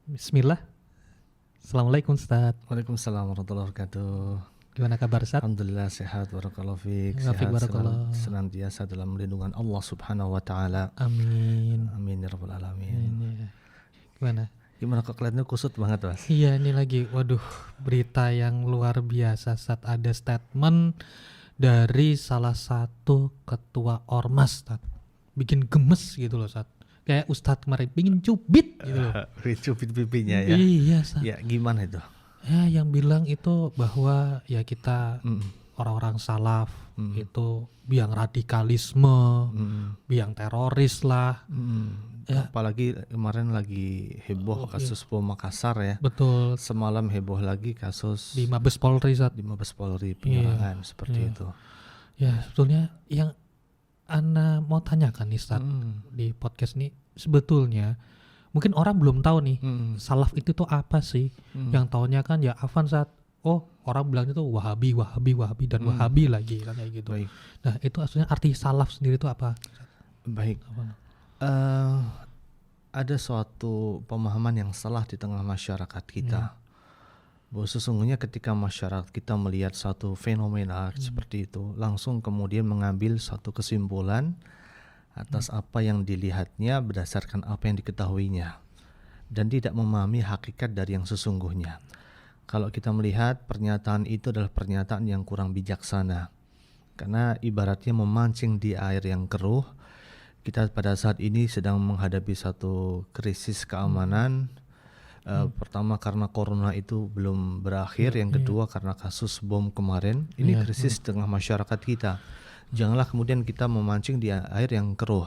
Bismillah. Assalamualaikum Ustaz. Waalaikumsalam warahmatullahi wabarakatuh. Gimana kabar Ustaz? Alhamdulillah sehat, barakallahu fiik. Wafik Sehat barakallah. senantiasa dalam lindungan Allah Subhanahu wa taala. Amin. Amin ya rabbal alamin. Ini. Gimana? Gimana kok kelihatannya kusut banget, Mas? Iya, ini lagi waduh, berita yang luar biasa saat ada statement dari salah satu ketua Ormas, Ustaz. Bikin gemes gitu loh, Ustaz. Kayak Ustadz kemarin pingin cubit gitu loh. Cubit pipinya ya. Iya, Ustaz. Ya, gimana itu? Ya, yang bilang itu bahwa ya kita orang-orang salaf itu biang radikalisme, biang teroris lah. Ya. Apalagi kemarin lagi heboh kasus bom Makassar ya. Betul. Semalam heboh lagi kasus Di Mabes Polri, Ustaz. di Mabes Polri penyerangan seperti itu. Ya, sebetulnya yang Ana mau tanyakan nih Ustaz di podcast ini, sebetulnya mungkin orang belum tahu nih salaf itu tuh apa sih. Yang taunya kan ya Afan saat orang bilangnya tuh Wahabi dan Wahabi lagi kan kayak gitu. Baik. Nah, itu aslinya arti salaf sendiri itu apa? Baik. Ada suatu pemahaman yang salah di tengah masyarakat kita. Bahwa sesungguhnya ketika masyarakat kita melihat satu fenomena seperti itu, langsung kemudian mengambil satu kesimpulan atas apa yang dilihatnya berdasarkan apa yang diketahuinya, dan tidak memahami hakikat dari yang sesungguhnya. Kalau kita melihat pernyataan itu adalah pernyataan yang kurang bijaksana, karena ibaratnya memancing di air yang keruh. Kita pada saat ini sedang menghadapi satu krisis keamanan. Pertama karena corona itu belum berakhir, yang kedua karena kasus bom kemarin. Ini krisis di tengah masyarakat kita. Janganlah kemudian kita memancing di air yang keruh.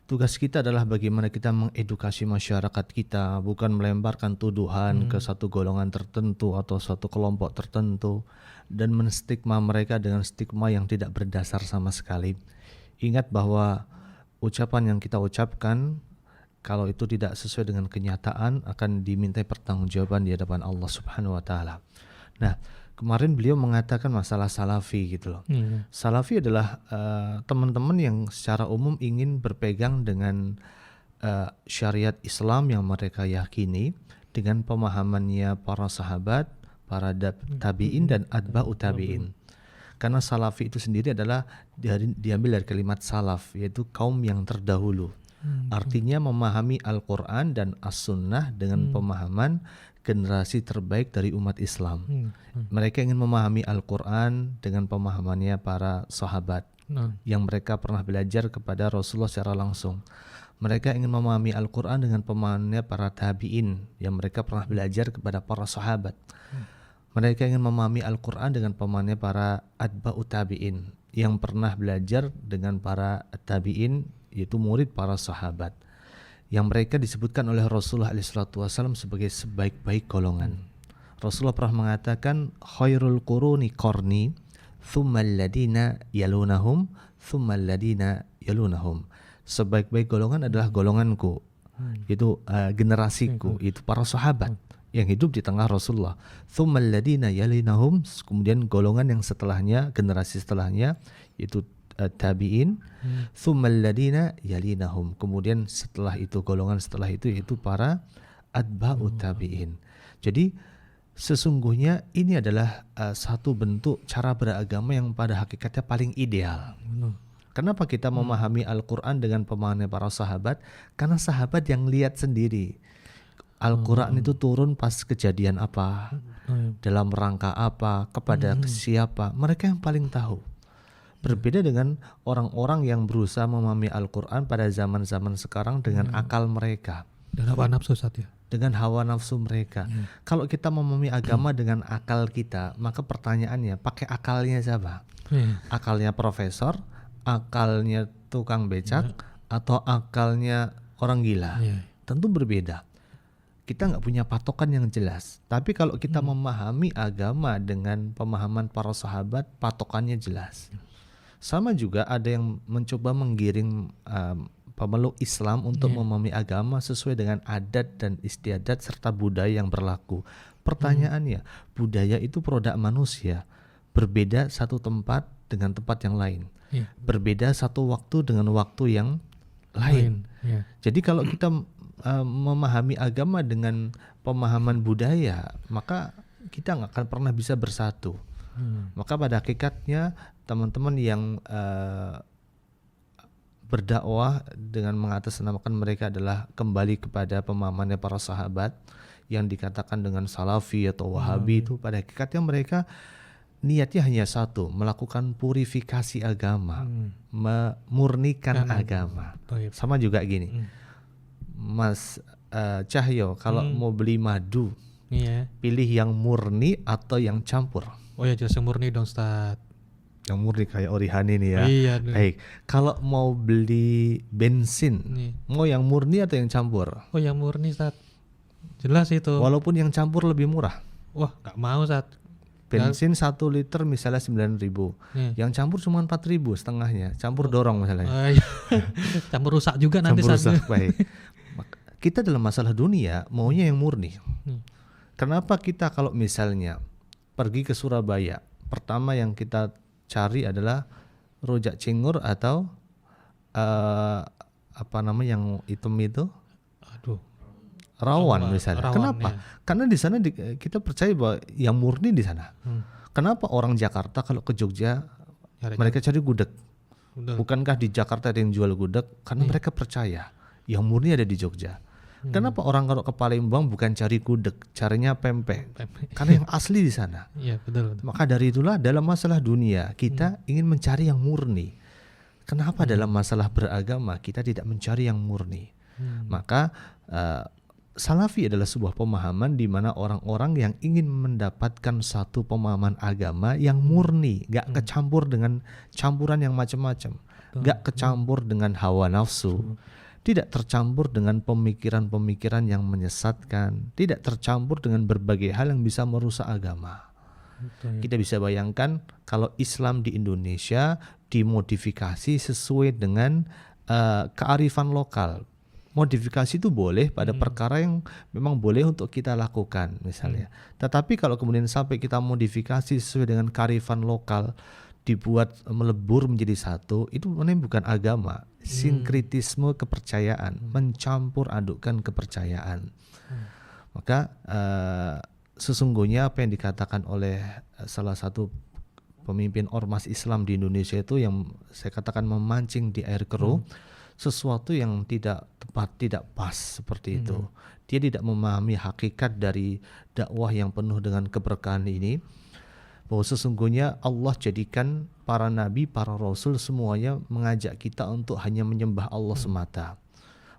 Tugas kita adalah bagaimana kita mengedukasi masyarakat kita, bukan melemparkan tuduhan ke satu golongan tertentu atau satu kelompok tertentu, dan menstigma mereka dengan stigma yang tidak berdasar sama sekali. Ingat bahwa ucapan yang kita ucapkan, kalau itu tidak sesuai dengan kenyataan, akan dimintai pertanggungjawaban di hadapan Allah Subhanahu wa taala. Nah, kemarin beliau mengatakan masalah salafi gitu loh. Salafi adalah teman-teman yang secara umum ingin berpegang dengan syariat Islam yang mereka yakini dengan pemahamannya para sahabat, para tabi'in dan atba'u tabi'in. Karena salafi itu sendiri adalah diambil dari kalimat salaf, yaitu kaum yang terdahulu. Artinya memahami Al-Quran dan As-Sunnah dengan pemahaman generasi terbaik dari umat Islam. Mereka ingin memahami Al-Quran dengan pemahamannya para sahabat yang mereka pernah belajar kepada Rasulullah secara langsung. Mereka ingin memahami Al-Quran dengan pemahamannya para tabi'in yang mereka pernah belajar kepada para sahabat. Mereka ingin memahami Al-Quran dengan pemahamannya para atba'u tabi'in yang pernah belajar dengan para tabi'in, yaitu murid para sahabat, yang mereka disebutkan oleh Rasulullah SAW sebagai sebaik-baik golongan. Rasulullah pernah mengatakan, khairul quruni qarni, thummal ladina yalunahum, thummal ladina yalunahum. Sebaik-baik golongan adalah golonganku, yaitu generasiku, yaitu para sahabat yang hidup di tengah Rasulullah. Thummal ladina yalinahum, kemudian golongan yang setelahnya, generasi setelahnya, yaitu tabi'in, thummal ladina yalinahum, kemudian setelah itu golongan setelah itu yaitu para atba'u tabi'in. Jadi sesungguhnya ini adalah satu bentuk cara beragama yang pada hakikatnya paling ideal. Kenapa kita memahami Al-Quran dengan pemahaman para sahabat? Karena sahabat yang lihat sendiri Al-Quran itu turun pas kejadian apa, dalam rangka apa, kepada siapa, mereka yang paling tahu. Berbeda dengan orang-orang yang berusaha memahami Al-Quran pada zaman-zaman sekarang dengan akal mereka. Dan hawa nafsu saat ya. Dengan hawa nafsu mereka. Kalau kita memahami agama dengan akal kita, maka pertanyaannya, pakai akalnya siapa? Akalnya profesor, akalnya tukang becak, atau akalnya orang gila? Tentu berbeda. Kita nggak punya patokan yang jelas. Tapi kalau kita memahami agama dengan pemahaman para sahabat, patokannya jelas. Sama juga ada yang mencoba menggiring pemeluk Islam untuk memahami agama sesuai dengan adat dan istiadat serta budaya yang berlaku. Pertanyaannya, budaya itu produk manusia. Berbeda satu tempat dengan tempat yang lain. Berbeda satu waktu dengan waktu yang lain. Jadi kalau kita memahami agama dengan pemahaman budaya, maka kita nggak akan pernah bisa bersatu. Maka pada hakikatnya teman-teman yang berdakwah dengan mengatasnamakan mereka adalah kembali kepada pemahamannya para sahabat yang dikatakan dengan salafi atau wahabi, itu pada hakikatnya mereka niatnya hanya satu, melakukan purifikasi agama, memurnikan agama. Sama juga gini, Mas Cahyo, kalau mau beli madu, pilih yang murni atau yang campur? Oh ya, jelas yang murni dong, Ustaz. Yang murni kayak Orihani nih ya. Iya. Baik, kalau mau beli bensin, mau yang murni atau yang campur? Oh, yang murni, Ustaz. Jelas itu. Walaupun yang campur lebih murah. Wah, nggak mau, Ustaz. Bensin 1 liter misalnya 9.000, yang campur cuma 4.000 setengahnya, campur dorong misalnya. Campur rusak juga nanti. Campur rusak, baik. Kita dalam masalah dunia maunya yang murni. Kenapa kita kalau misalnya pergi ke Surabaya, pertama yang kita cari adalah rujak cingur atau apa namanya yang hitam itu? Rawon misalnya. Kenapa? Ya. Karena di sana kita percaya bahwa yang murni di sana. Kenapa orang Jakarta kalau ke Jogja mereka cari gudeg? Bukankah di Jakarta ada yang jual gudeg? Karena mereka percaya yang murni ada di Jogja. Kenapa orang kalau ke Palembang bukan cari gudeg, carinya pempek? Karena yang asli di sana. Iya, betul. Maka dari itulah dalam masalah dunia kita ingin mencari yang murni. Kenapa dalam masalah beragama kita tidak mencari yang murni? Maka Salafi adalah sebuah pemahaman di mana orang-orang yang ingin mendapatkan satu pemahaman agama yang murni, gak kecampur dengan campuran yang macam-macam, gak kecampur dengan hawa nafsu, tidak tercampur dengan pemikiran-pemikiran yang menyesatkan, tidak tercampur dengan berbagai hal yang bisa merusak agama. Kita bisa bayangkan kalau Islam di Indonesia dimodifikasi sesuai dengan kearifan lokal. Modifikasi itu boleh pada perkara yang memang boleh untuk kita lakukan misalnya. Tetapi kalau kemudian sampai kita modifikasi sesuai dengan kearifan lokal, dibuat melebur menjadi satu, itu bukan agama, sinkritisme kepercayaan, mencampur adukkan kepercayaan. Maka sesungguhnya apa yang dikatakan oleh salah satu pemimpin ormas Islam di Indonesia itu yang saya katakan memancing di air keruh, sesuatu yang tidak tepat, tidak pas seperti itu. Dia tidak memahami hakikat dari dakwah yang penuh dengan keberkahan ini, bahwa sesungguhnya Allah jadikan para nabi, para rasul semuanya mengajak kita untuk hanya menyembah Allah semata.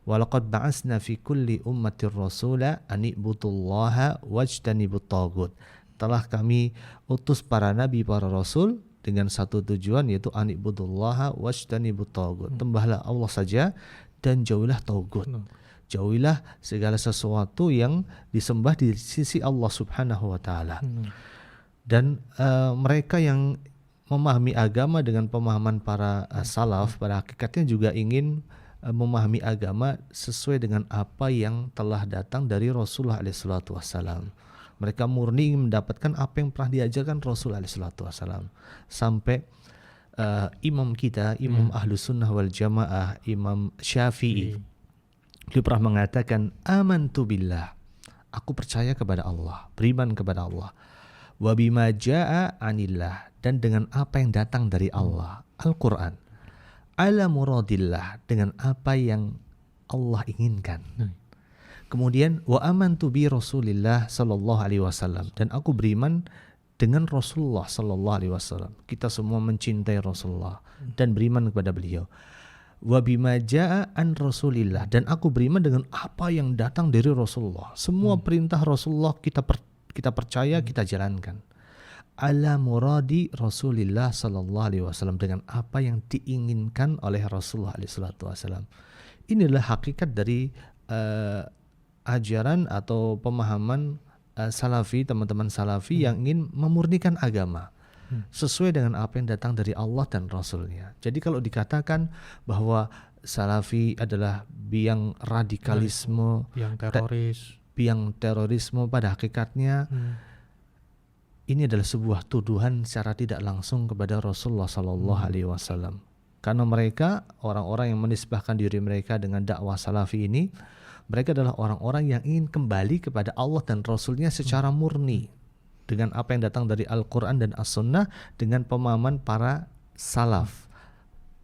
Walaqad ba'asna fi kulli ummatir rasula an ibudullaha wajtanibut taghut. Telah kami utus para nabi, para rasul dengan satu tujuan, yaitu anibudullaha wajtanibut taghut. Tembahlah Allah saja dan jauhilah taghut. Jauhilah segala sesuatu yang disembah di sisi Allah Subhanahu wa taala. Dan mereka yang memahami agama dengan pemahaman para salaf pada hakikatnya juga ingin memahami agama sesuai dengan apa yang telah datang dari Rasulullah SAW. Mereka murni ingin mendapatkan apa yang pernah diajarkan Rasul SAW. Sampai imam kita, imam Ahlus Sunnah wal Jamaah, Imam Syafi'i, dia pernah mengatakan, amantu billah, aku percaya kepada Allah, beriman kepada Allah, wa bima ja'a anillah, dan dengan apa yang datang dari Allah, Al-Quran, ala muradillah, dengan apa yang Allah inginkan. Kemudian wa amantu bi Rasulillah sallallahu alaihi wasallam, dan aku beriman dengan Rasulullah sallallahu alaihi wasallam. Kita semua mencintai Rasulullah dan beriman kepada beliau. Wa bima jaa an Rasulillah, dan aku beriman dengan apa yang datang dari Rasulullah. Semua perintah Rasulullah kita percaya, kita jalankan. Ala muradi Rasulillah sallallahu alaihi wasallam, dengan apa yang diinginkan oleh Rasulullah alaihi wasallam. Inilah hakikat dari ajaran atau pemahaman salafi, teman-teman salafi yang ingin memurnikan agama sesuai dengan apa yang datang dari Allah dan Rasulnya. Jadi kalau dikatakan bahwa salafi adalah biang radikalisme, biang terorisme, pada hakikatnya ini adalah sebuah tuduhan secara tidak langsung kepada Rasulullah Sallallahu Alaihi Wasallam. Karena mereka, orang-orang yang menisbahkan diri mereka dengan dakwah salafi ini, Mereka adalah orang-orang yang ingin kembali kepada Allah dan Rasul-Nya secara murni dengan apa yang datang dari Al-Quran dan As-Sunnah, dengan pemahaman para salaf,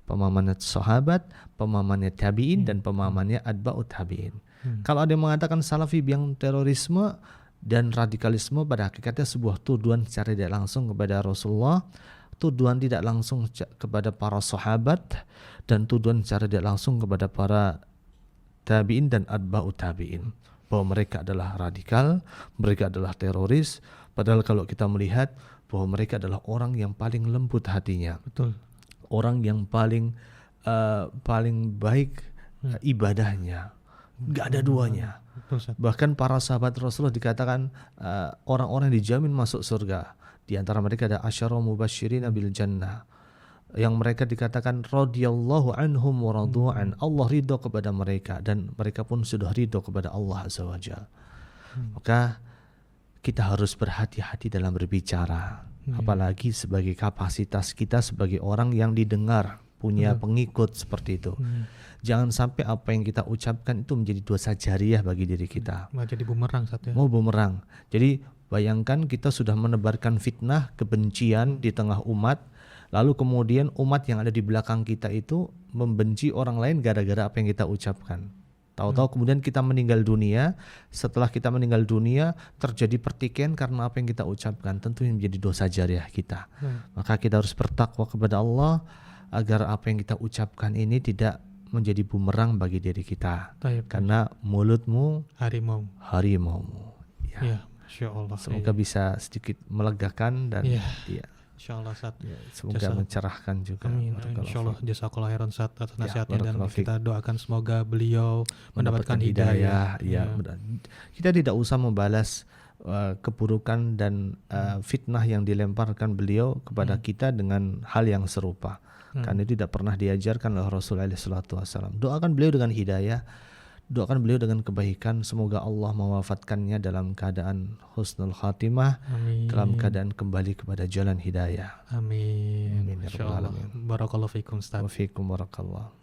pemahamannya sahabat, pemahamannya tabi'in, dan pemahamannya atba'ut tabi'in. Kalau ada yang mengatakan salafi yang terorisme dan radikalisme, pada hakikatnya sebuah tuduhan secara tidak langsung kepada Rasulullah, tuduhan tidak langsung kepada para sahabat, dan tuduhan secara tidak langsung kepada para tabi'in dan atba'ut tabi'in, bahwa mereka adalah radikal, mereka adalah teroris. Padahal kalau kita melihat bahwa mereka adalah orang yang paling lembut hatinya, Betul. orang yang paling baik ibadahnya, nggak ada duanya. Betul, Bahkan para sahabat Rasulullah dikatakan orang-orang yang dijamin masuk surga. Di antara mereka ada asyara mubasysyirin bil jannah, yang mereka dikatakan radhiyallahu anhum wa radu'an. Allah ridho kepada mereka dan mereka pun sudah ridho kepada Allah azza wajalla. Maka kita harus berhati-hati dalam berbicara, apalagi sebagai kapasitas kita sebagai orang yang didengar, punya pengikut seperti itu. Jangan sampai apa yang kita ucapkan itu menjadi dosa jariah bagi diri kita. Mau jadi bumerang satu ya. Mau bumerang. Jadi bayangkan kita sudah menebarkan fitnah, kebencian di tengah umat, lalu kemudian umat yang ada di belakang kita itu membenci orang lain gara-gara apa yang kita ucapkan. Tahu-tahu kemudian kita meninggal dunia. Setelah kita meninggal dunia terjadi pertikaian karena apa yang kita ucapkan. Tentu ini menjadi dosa jariah kita. Maka kita harus bertakwa kepada Allah agar apa yang kita ucapkan ini tidak menjadi bumerang bagi diri kita. Karena mulutmu harimaumu. Ya, Masya Allah. Semoga bisa sedikit melegakan dan Insya Allah Ustaz. Semoga mencerahkan juga. Amin. Insya Allah jazakallahu khairan Ustaz atas nasihatnya, dan kita doakan semoga beliau mendapatkan hidayah. Kita tidak usah membalas keburukan dan fitnah yang dilemparkan beliau kepada kita dengan hal yang serupa. Karena itu tidak pernah diajarkan oleh Rasulullah SAW. Doakan beliau dengan hidayah, doakan beliau dengan kebaikan. Semoga Allah mewafatkannya dalam keadaan husnul khatimah. Amin. Dalam keadaan kembali kepada jalan hidayah. Amin. Insya Allah. Barakallahu fikum Ustaz. Wa fikum barakallah.